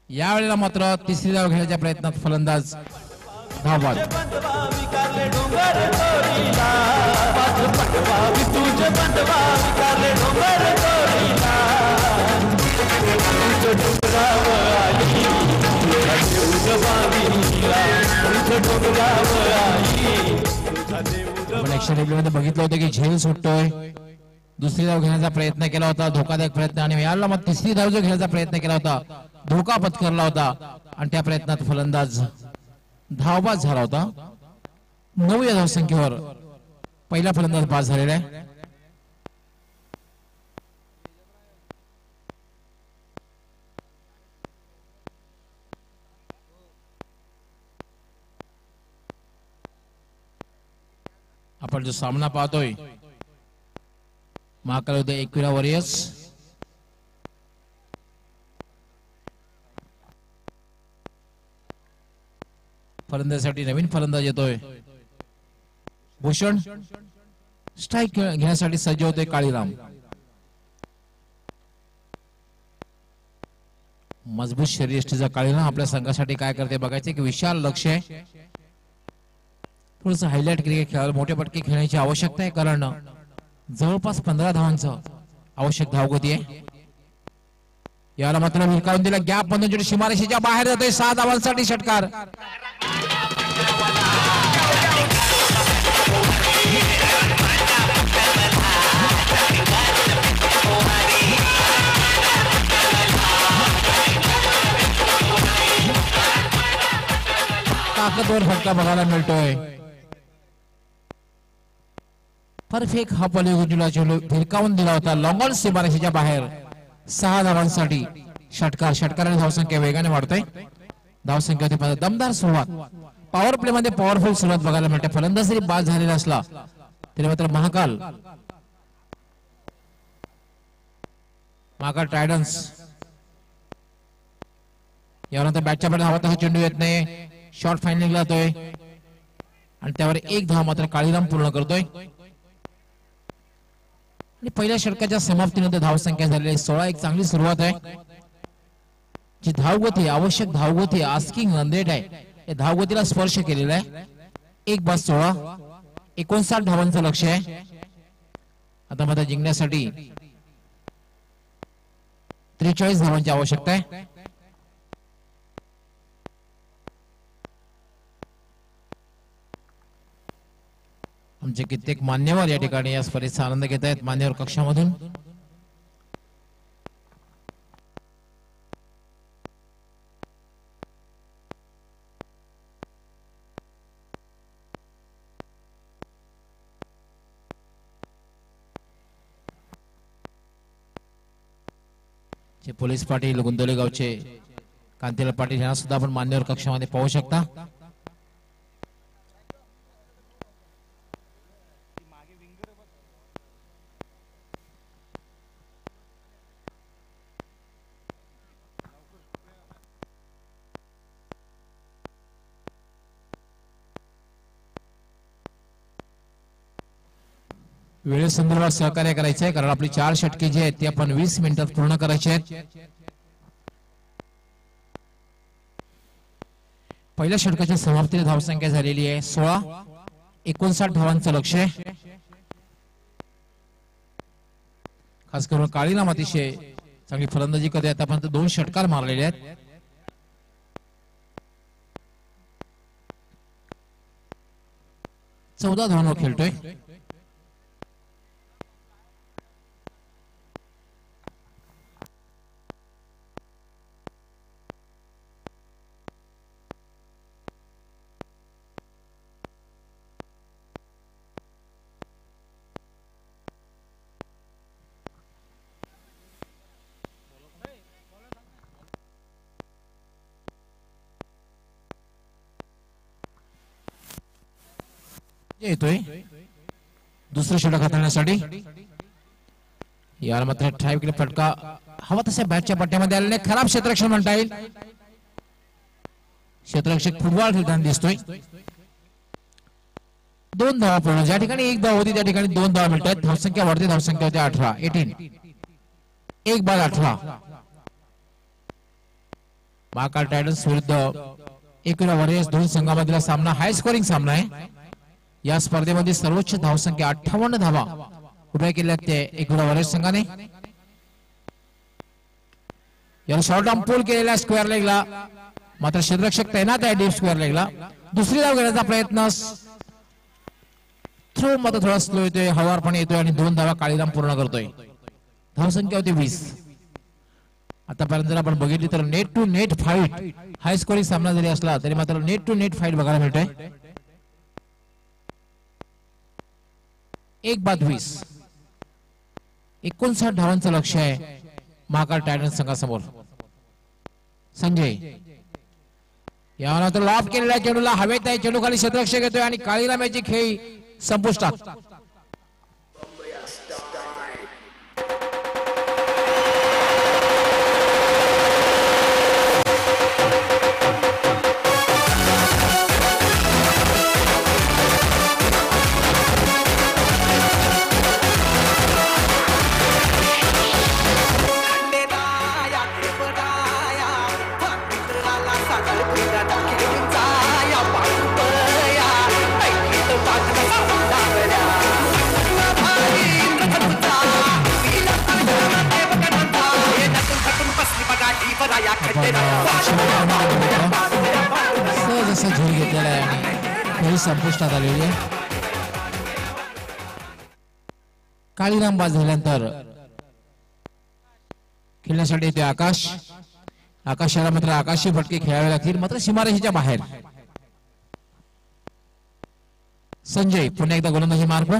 यावेळेला मात्र तिसरी धाव घेण्याच्या प्रयत्नात फलंदाज धावबाद. आपण ऍक्शन रिव्ह्यूमध्ये बघितलं होतं की झेल सुटतोय. दुसरी धाव घेण्याचा प्रयत्न केला होता धोकादायक प्रयत्न आणि याला मग तिसरी धाव जो घेण्याचा प्रयत्न केला होता धोका पत्करला होता आणि त्या प्रयत्नात फलंदाज धावबाद झाला होता. 9 या धावसंख्येवर पहिला फलंदाज बाद झालेला आहे. आपण जो सामना पाहतोय महाकाल उद्या एकविरा वॉरियर्स फलंदाजीसाठी नवीन फलंदाज येतोय. भूषण स्ट्राईक घेण्यासाठी सज्ज होते काळीराम. मजबूत शरीरयष्टीचा काळीराम आपल्या संघासाठी काय करते बघायचे की विशाल लक्ष आहे. थोडस हायलाइट क्रिकेट खेळायला मोठे पटके खेळण्याची आवश्यकता आहे कारण जवळपास 15 धावांचं आवश्यक धावगती आहे. याला मात्र भिरकावून दिला गॅप मधून सीमारेषेच्या बाहेर जातोय 6 धावांसाठी षटकार. ताकदवर फटका बघायला मिळतोय. परफेक्ट हा पलीकडून चेंडू भिरकावून दिला होता लॉंग ऑन सीमारेषेच्या बाहेर. 6 धावांसाठी षटकार. षटकाराने धावसंख्या वेगाने वाढतोय. धावसंख्या होती दमदार सुरुवात. पॉवर प्ले मध्ये पॉवरफुल सुरुवात बघायला मिळते. फलंदाज जरी बाद झालेला असला तरी मात्र महाकाल टायडन्स यानंतर बॅटच्या कडे धावत चेंडू येत नाही. शॉर्ट फायनलिंग जातोय आणि त्यावर 1 धाव मात्र काळीराम पूर्ण करतोय. आणि पहिल्या षटकाच्या समाप्तीनंतर धावसंख्या झालेली 16. एक चांगली सुरुवात आहे. जी धावगती आवश्यक धावगती आस्किंग रन रेट आहे या धावगतीला स्पर्श केलेला आहे. 1/16 59 धावांचं लक्ष आहे. आता मात्र जिंकण्यासाठी 43 धावांची आवश्यकता आहे. आमचे कित्येक मान्यवर या ठिकाणी या स्पर्धेचा आनंद घेत आहेत मान्यवर कक्षामधून. पोलीस पाटील गुंदोले गावचे कांतीलाल पाटील यांना सुद्धा आपण मान्यवर कक्षामध्ये पाहू शकता. वेळेसंदर्भात सहकार्य करायचं आहे कारण आपली 4 षटके जी आहेत ती आपण 20 मिनिटात पूर्ण करायची आहेत. पहिल्या षटकाच्या समाप्तीला धावसंख्या झालेली आहे 16. 59 धावांचं लक्ष आहे. खास करून काळीराम अतिशय चांगली फलंदाजी करते. आतापर्यंत 2 षटकार मारलेले आहेत. चौदा धावांवर खेळतोय. येतोय दुसरं षटक हाताळण्यासाठी. याला मात्र ड्राईव्ह केला फटका हवा तसा बॅटच्या पट्ट्यामध्ये आलेला खराब क्षेत्ररक्षण म्हणता येईल. क्षेत्ररक्षक फुटबॉल खेळताना दिसतोय. 2 धावा पूर्ण. ज्या ठिकाणी 1 धाव होती त्या ठिकाणी 2 धावा मिळतात. धावसंख्या वाढते. धावसंख्या होते 18. 1/18. महाकाल टायटन्स विरुद्ध एकविरा वॉरियर्स दोन संघामधला सामना हाय स्कोरिंग सामना आहे. या स्पर्धेमध्ये सर्वोच्च धावसंख्या 58 धावा उभ्या केल्यात ते एकविरा वॉरियर्स संघाने. याला शॉर्ट आर्म पुल केलेला स्क्वेअर लेगला मात्र क्षेत्ररक्षक तैनात आहे डीप स्क्वेअर लेगला. दुसरी धाव घेण्याचा प्रयत्न थ्रो मात्र थोडा स्लो येतोय हवारपणे येतोय आणि 2 धावा काळीराम पूर्ण करतोय. धावसंख्या होती 20. आतापर्यंत जर आपण बघितली तर net to net fight high scoring सामना जरी असला तरी मात्र नेट टू नेट फाईट बघायला मिळतोय. 1-20 59 धावांचं लक्ष आहे महाकाल टायटन्स संघासमोर. संजय यानंतर लॉब केलेल्या चेंडूला हवेत आहे, चेंडू खाली क्षेत्ररक्षक घेतोय आणि काळीराम याची खेळी संपुष्टात. सहज असं झेल घेतलेला आहे आणि खेळी संपुष्टात आलेली आहे. काळीराम बाद झाल्यानंतर खेळण्यासाठी येते आकाश. आकाशाला मात्र आकाशी फटके खेळावे लागतील, मात्र सीमारेषेच्या बाहेर. संजय पुन्हा एकदा गोलंदाजी मार्गवर.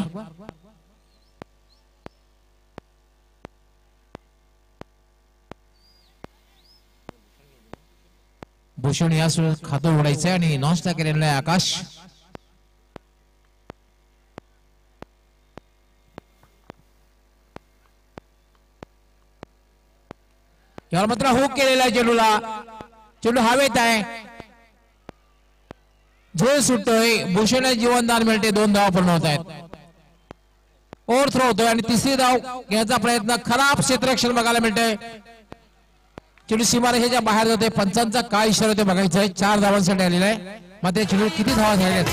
भूषण या खातं उडायचंय आणि नॉनस्टा केलेला आहे आकाश. यावर मात्र हुक केलेला आहे चेंडूला, चेंडू हवेत आहे, झोल सुटतोय, भूषण जीवनदान मिळते, 2 धावा पूर्ण होत आहेत. ओव्हर थ्रो होतोय आणि तिसरी धाव घेण्याचा प्रयत्न, खराब क्षेत्ररक्षण बघायला मिळतंय. चेंडू सीमारेषेच्या बाहेर जाते. पंचांचा काय इशारा ते बघायचा आहे. 4 धावांसाठी आलेला आहे, मात्र चेंडू किती धावा झाल्या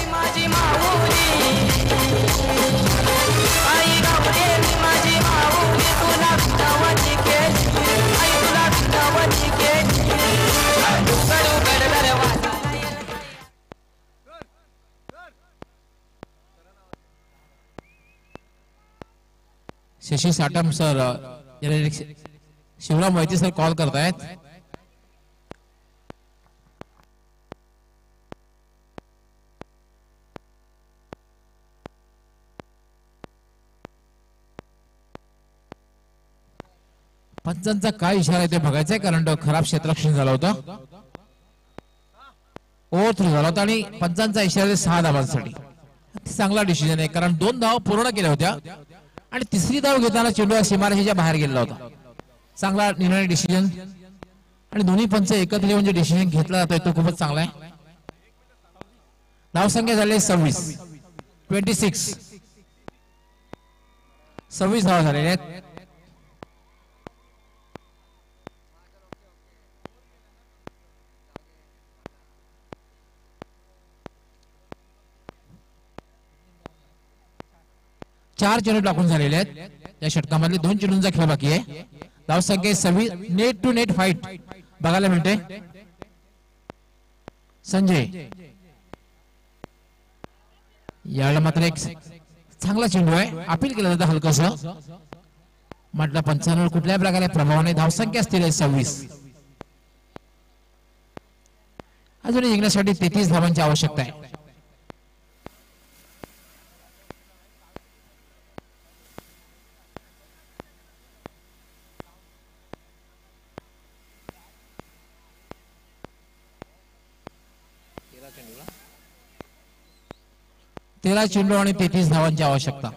शशी साटम सर शिवराम वैद्य सर कॉल करतायत. पंचांचा काय इशारा आहे ते बघायचंय, कारण तो खराब क्षेत्ररक्षण झालं होतं, ओव्हर थ्रो झाला होता आणि पंचांचा इशारा 6 धावांसाठी. चांगला डिसिजन आहे, कारण 2 धावा पूर्ण केल्या होत्या आणि तिसरी धाव घेताना चेंडू सीमारेषेच्या बाहेर गेलेला होता. चांगला निर्णय, डिसिजन, आणि दोन्ही पंच एकत्र येऊन जे डिसिजन घेतला जातोय तो खूपच चांगला आहे. धावसंख्या झाली 26 26 धावा झालेल्या आहेत. चार चेंडू टाकून झालेले आहेत. या षटकामधले 2 चेंडूंचा खेळ बाकी आहे. धावसंख्या 26, नेट टू नेट फाईट बघायला मिळते. संजय याला मात्र एक चांगला चेंडू आहे, अपील केलं जातं हलकस, म्हटलं पंचांवर कुठल्या प्रकारे प्रभावाने. धावसंख्या स्थिर आहे 26. अजूनही जिंकण्यासाठी 33 धावांची आवश्यकता आहे. तेरा चेंडू आणि 33 धावांची आवश्यकता.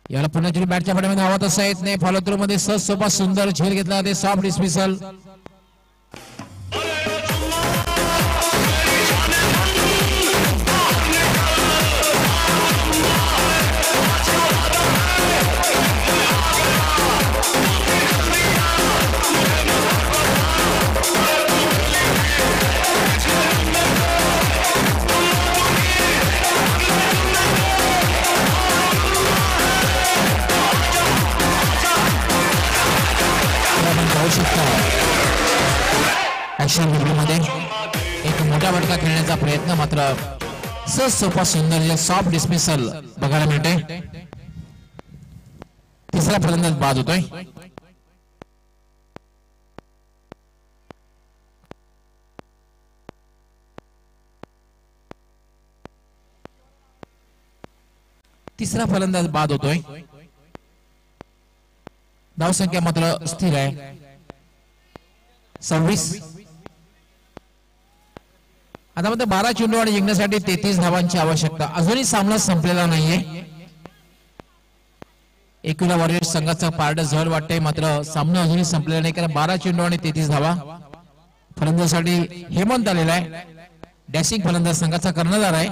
याला पुन्हा चेंडू बॅटच्या पाठीमध्ये धावत असा येत नाही. फॉलो थ्रू मध्ये सहज सोपा सुंदर झेल घेतला जाते. Soft dismissal. ऍक्शन मध्ये एक मोठा फटका खेळण्याचा प्रयत्न, मात्र सहज सोपा सुंदर सॉफ्ट डिस्मिसल बघायला मिळते. तिसरा फलंदाज बाद होतोय. तिसरा फलंदाज बाद होतोय. धावसंख्या मात्र स्थिर आहे 26. आता मात्र 12 चेंडू आणि जिंकण्यासाठी 33 धावांची आवश्यकता. अजूनही सामना संपलेला नाहीये. एकविरा वॉरियर्स संघाचा पारड जड वाटतंय, मात्र सामना अजूनही संपलेला नाही, कारण 12 चेंडू आणि 33 धावा. फलंदाजासाठी हेमंत आलेला आहे. डॅशिंग फलंदाज संघाचा कर्णधार आहे.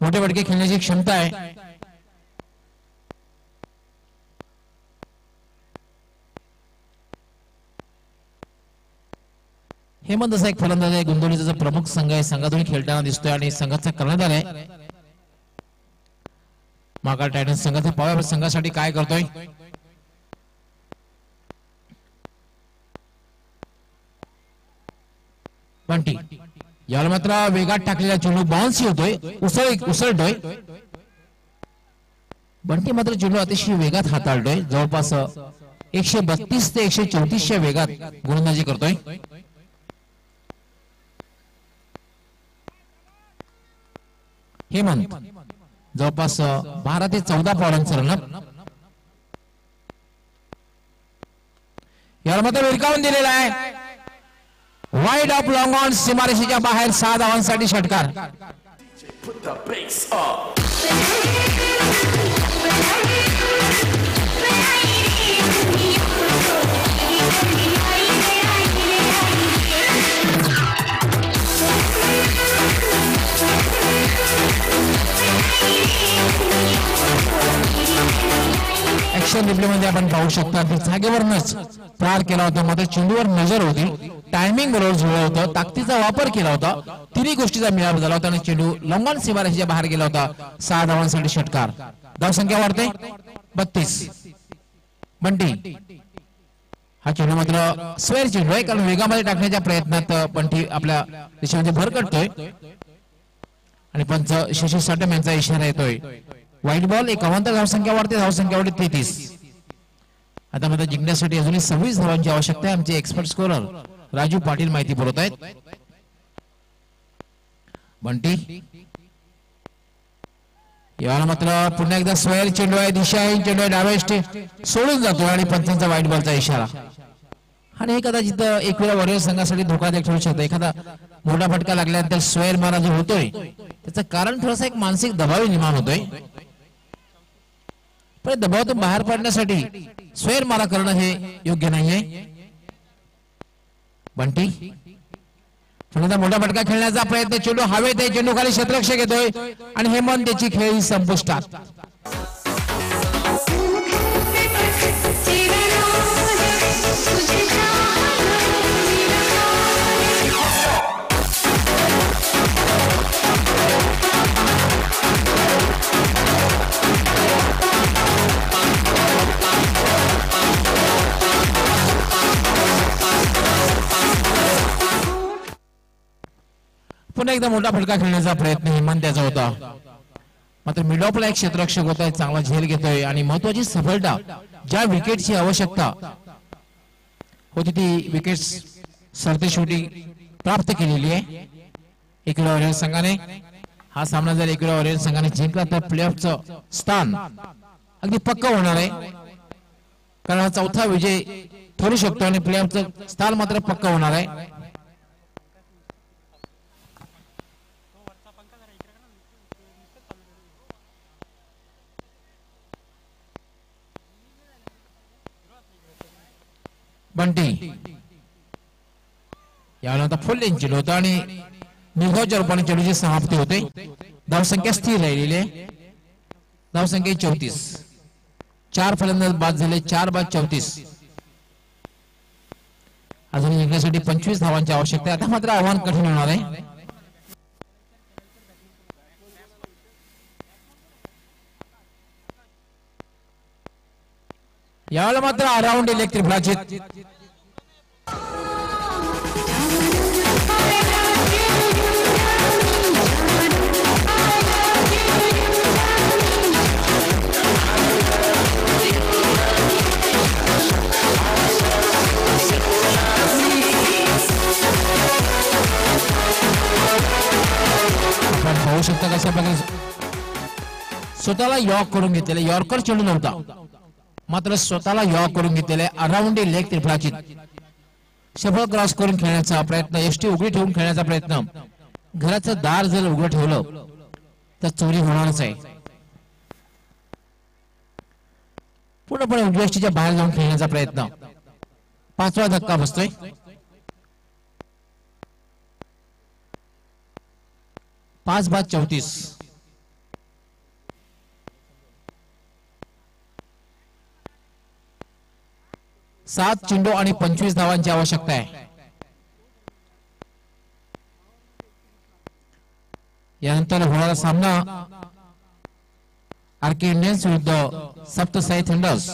मोठे फटके खेळण्याची क्षमता आहे. हेमंत असा एक फलंदाज आहे. गोंदवलीचा प्रमुख संघ आहे. संघातून खेळताना दिसतोय आणि संघाचा कर्णधार आहे. महाकाळ टायटन्स संघाचा पाव्या संघासाठी काय करतोय. बंटी याला मात्र वेगात टाकलेला चेंडू बाउन्स होतोय, उसळतोय. बंटी मात्र चेंडू अतिशय वेगात हाताळतोय. जवळपास 132 ते 134 वेगात गोलंदाजी करतोय. हेमंत जवळपास 12 ते 14 पावलांचं रनअप. याला मात्र विरकावून दिलेला आहे. वाईड ऑफ लॉंग ऑन, सीमारेषेच्या बाहेर 6 धावांसाठी षटकार. ऍक्शन रिप्ले मध्ये आपण पाहू शकता की जागेवरच प्रहार केला होता, मात्र चेंडूवर नजर होती. टायमिंग बरोबर जुळलं होतं. ताकदीचा वापर केला होता. तिन्ही गोष्टीचा मिळाव झाला होता आणि चेंडू लॉंगॉन सीमारेषेच्या बाहेर गेला होता. 6 धावांसाठी षटकार. धावसंख्या वाढते 32. बंटी हा चेंडू मात्र स्वेअर चेंडू आहे, कारण वेगामध्ये टाकण्याच्या प्रयत्नात बंटी आपल्या देशामध्ये भर काढतोय आणि पंच शशी साटम यांचा इशारा येतोय. White ball. एक अवांतर धावसंख्या वाढते. धावसंख्या वाढते 33. आता मात्र जिंकण्यासाठी अजूनही 26 धावांची आवश्यकता आहे. आमचे एक्सपर्ट स्कोरर राजू पाटील माहिती पुरवत आहेत. बंटी याला मात्र पुन्हा एकदा स्वेअर चेंडू आहे. दिशाहीन चेंडू आहे. डाव्या सोडून जातो आणि पंचांचा वाईट बॉलचा इशारा. आणि हे कदाचित एकविरा वॉरियर्स संघासाठी धोकादायक ठरू शकतो. एखादा मोठा फटका लागल्यानंतर स्वेअर मारा जो होतोय त्याचं कारण थोडासा एक मानसिक दबाव निर्माण होतोय. पण दबावातून बाहेर पडण्यासाठी स्वेअर मारा करणं हे योग्य नाहीये. बंटी पुन्हा मोठा फटका खेळण्याचा प्रयत्न. चेंडू हवेत आहे. चेंडू खाली क्षेत्ररक्षक येतोय आणि हेमंत त्याची खेळी संपुष्टात. पुन्हा एकदा मोठा फटका खेळण्याचा प्रयत्न हेमंत त्याचा होता, मात्र मिड ऑफला एक क्षेत्ररक्षक होता, चांगला झेल घेतोय आणि महत्वाची सफलता, ज्या विकेटची आवश्यकता होती ती विकेट्स सरतेशेवटी प्राप्त केलेली आहे. एकविरा वॉरियर्स संघाने हा सामना जर एकविरा वॉरियर्स संघाने जिंकला तर प्लेऑफचं स्थान अगदी पक्का होणार आहे, कारण हा चौथा विजय ठरू शकतो आणि प्लेऑफचं स्थान मात्र पक्का होणार आहे. बंटी यावेळेला आता फुल लेंथ होता आणि निर्धावच्या रूपाने चेंडूची समाप्ती होते. धावसंख्या स्थिर राहिलेली आहे. धावसंख्या 34. 4 फलंदाज बाद झाले. 4 बाद 34. अजून जिंकण्यासाठी 25 धावांची आवश्यकता आहे. आता मात्र आव्हान कठीण होणार आहे. यावेळेला मात्र अराउंड इलेक्ट्रिक फ्लॅचित आपण पाहू शकता कशा प्रकारे स्वतःला यॉर्क करून घेतलेले, यॉर्कर चेंडू नव्हता मात्र स्वतःला यॉर्क करून घेतलेले अराउंड दी लेग त्रिफळाची सफळ क्रॉस करून खेळण्याचा प्रयत्न, यष्टी उघडी ठेवून खेळण्याचा प्रयत्न. घराचं दार जर उघडं ठेवलं तर चोरी होणारच आहे. पूर्णपणे उद्वेष्टीच्या बाहेर जाऊन खेळण्याचा प्रयत्न. 5वा धक्का बसतोय. 5-34. 7 चेंडू आणि 25 धावांची आवश्यकता आहे. यानंतर होणारा सामना आरके इंडियन्स विरुद्ध सप्तसाई थंडर्स.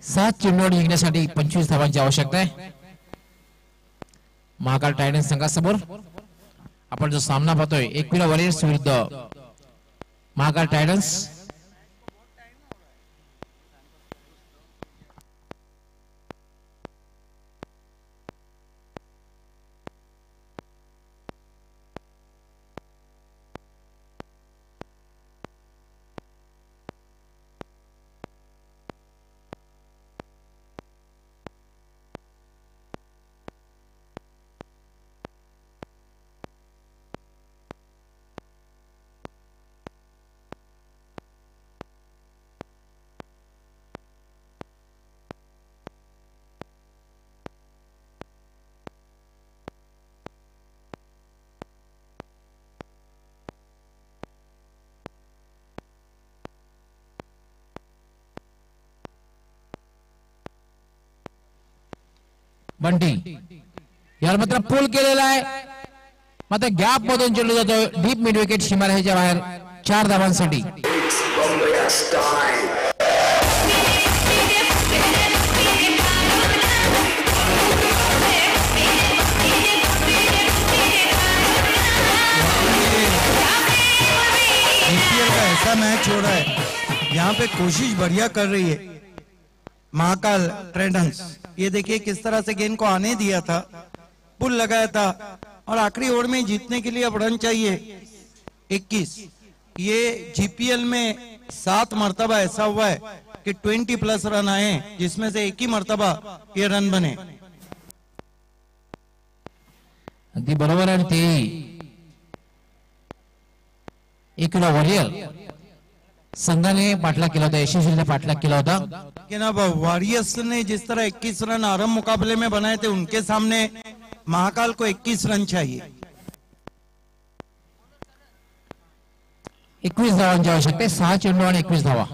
सात चेंडू जिंकण्यासाठी 25 धावांची आवश्यकता आहे. महाकाल टायटन्स संघासमोर आपण जो सामना पाहतोय एकविरा वॉरियर्स विरुद्ध महाकाल टायटन्स. बंटी यार मात्र पूल केलेला आहे. मात्र गॅप मधून चेंडू जातो डीप मिड विकेट सीमारेषेच्या बाहेर 4 धावांसाठी. का ऐसा मैच हो रहा है, यहाँ पे कोशिश बढ़िया कर रही है महाकाल टाइटंस. ये देखिए किस तरह से गेंद को आने दिया था, पुल लगाया था और आखिरी ओवर में जीतने के लिए अब रन चाहिए 21. ये जीपीएल में 7 मर्तबा ऐसा हुआ है कि 20+ रन आए जिसमें से एक ही मर्तबा ये रन बने. अगदी बरोबर आहे. ते एकविरा वॉरियर संघाने पाठलाग केला होता, यशस्वीने पाठलाग केला होता. कि ना वॉरियर्स ने जिस तरह 21 रन आरंभ मुकाबले में बनाए थे, उनके सामने महाकाल को 21 रन चाहिए. 21 धावांची आवश्यकता आहे. 6 चेंडू आणि 21 धावा.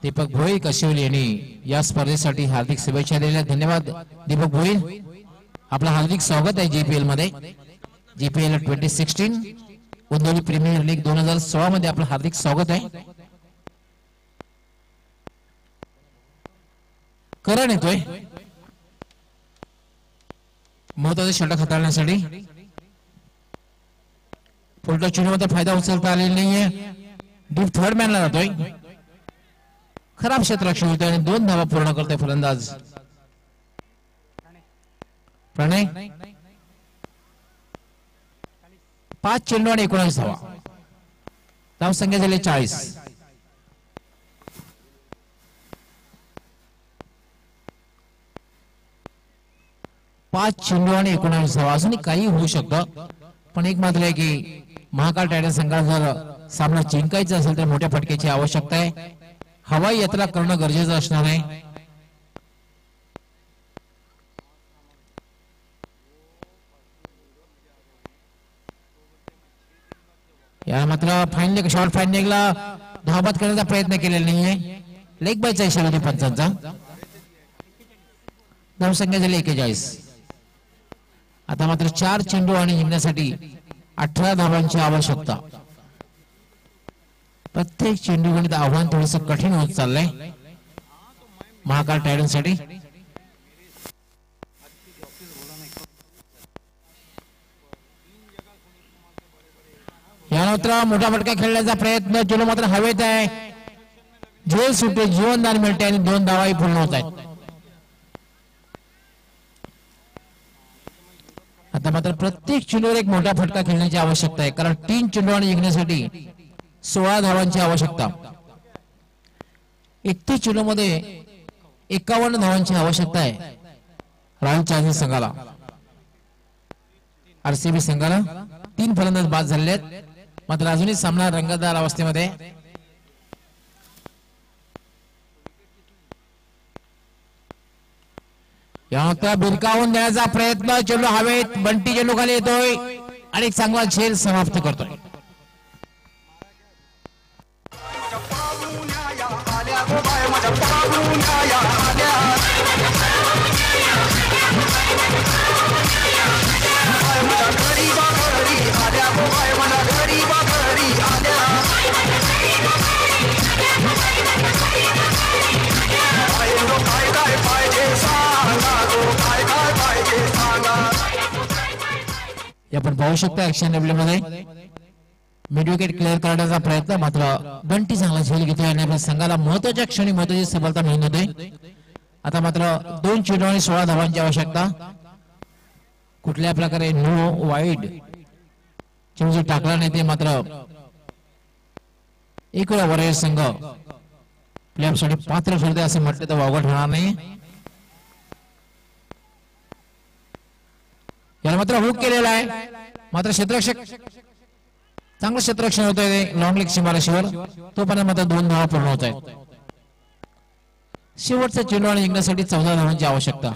दीपक भोई कशिवली यांनी या स्पर्धेसाठी हार्दिक शुभेच्छा दिल्या. धन्यवाद दीपक भोई. आपलं हार्दिक स्वागत आहे जीपीएल मध्ये. जीपीएल 2016 गोंदवली प्रीमियर लीग 2016 मध्ये आपलं हार्दिक स्वागत आहे. करण येतोय महत्वाचे षटक हाताळण्यासाठी. फुलटॉस चेंडूमध्ये फायदा उचलता आलेला नाहीये. डीप थर्ड मॅनला जातोय. खराब क्षेत्ररक्षण होते आणि 2 धावा पूर्ण करते फलंदाज प्रणय. 5 चेंडू आणि 19 धावा. धाव संख्या झाली 40. 5 चेंडू आणि 19 धावा. अजूनही काही होऊ शकतं, पण एक मात्र आहे की महाकाल टायटन्स संघाला जर सामना जिंकायचा असेल तर मोठ्या फटक्याची आवश्यकता आहे. हवाई यात्रा करणं गरजेचं असणार आहे. या मात्र फाईन शॉर्ट फाईनला धावबाद करण्याचा प्रयत्न केलेला नाहीये. लेग बायचा इशारा होती पंचांचा. धावसंख्या झाली 41. आता मात्र 4 चेंडू आणि जिंकण्यासाठी 18 धावांची आवश्यकता. प्रत्येक चेंडू गणित आव्हान थोडंसं कठीण होत चाललंय महाकाल टायटन्स साठी. यानंतर मोठा फटका खेळण्याचा प्रयत्न. चेंडू मात्र हवेत आहे. झेल सुटे, जीवनदान मिळते आणि 2 धावाही पूर्ण होत आहेत. आता मात्र प्रत्येक चेंडूवर एक मोठा फटका खेळण्याची आवश्यकता आहे, कारण 3 चेंडू आणि जिंकण्यासाठी 16 धावांची आवश्यकता. 31 चेंडू मध्ये 51 धावांची आवश्यकता आहे रॉयल चॅलेंजर्स संघाला. आरसीबी संघाला 3 फलंदाज बाद झालेले आहेत. मात्र अजूनही सामना रंगतदार अवस्थेमध्ये. यानंतर बिरकावून देण्याचा प्रयत्न. चेंडू हवेत, बंटी चेंडू खाली येतोय आणि चांगला झेल समाप्त करतोय. आपण पाहू शकता ऍक्शन मध्ये मिड विकेट क्लिअर करण्याचा प्रयत्न. मात्र बंटी चांगला झेल घेतोय आणि आपल्या संघाला महत्वाच्या क्षणी महत्वाची सफलता मिळून होते. आता मात्र 2 चेंडू आणि 16 धावांची आवश्यकता. कुठल्या प्रकारे नो वाईड चेंडू टाकला नाही ते मात्र एक वेळा वरील संघ प्लेऑफ साठी पात्र ठरते असे म्हटले तर वावगं ठरणार नाही. याला मात्र हुक केलेला आहे. मात्र क्षेत्ररक्षक चांगलं क्षेत्ररक्षण होत आहे लॉंग लेग सीमारेषेवर. तोपर्यंत मात्र 2 धावा पूर्ण होत आहेत. शेवटचा चेंडू आणि जिंकण्यासाठी 14 धावांची आवश्यकता.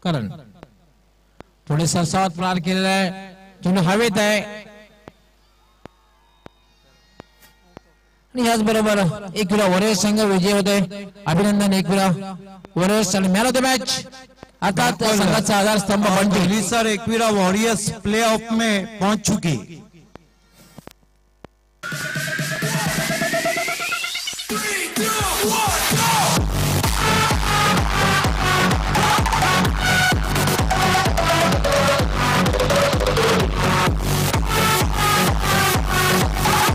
कारण पुढे सरसावत प्रहार केलेला आहे. चेंडू हवेत आहे आणि याचबरोबर एक वेळा वॉरियर्स संघ विजय होते. अभिनंदन एक वेळा वॉरियर्स आणि मॅन ऑफ द मॅच. आता संघाचा आधारस्तंभ Delhi sir Ekvira warriors play of में पहुंच चुकी.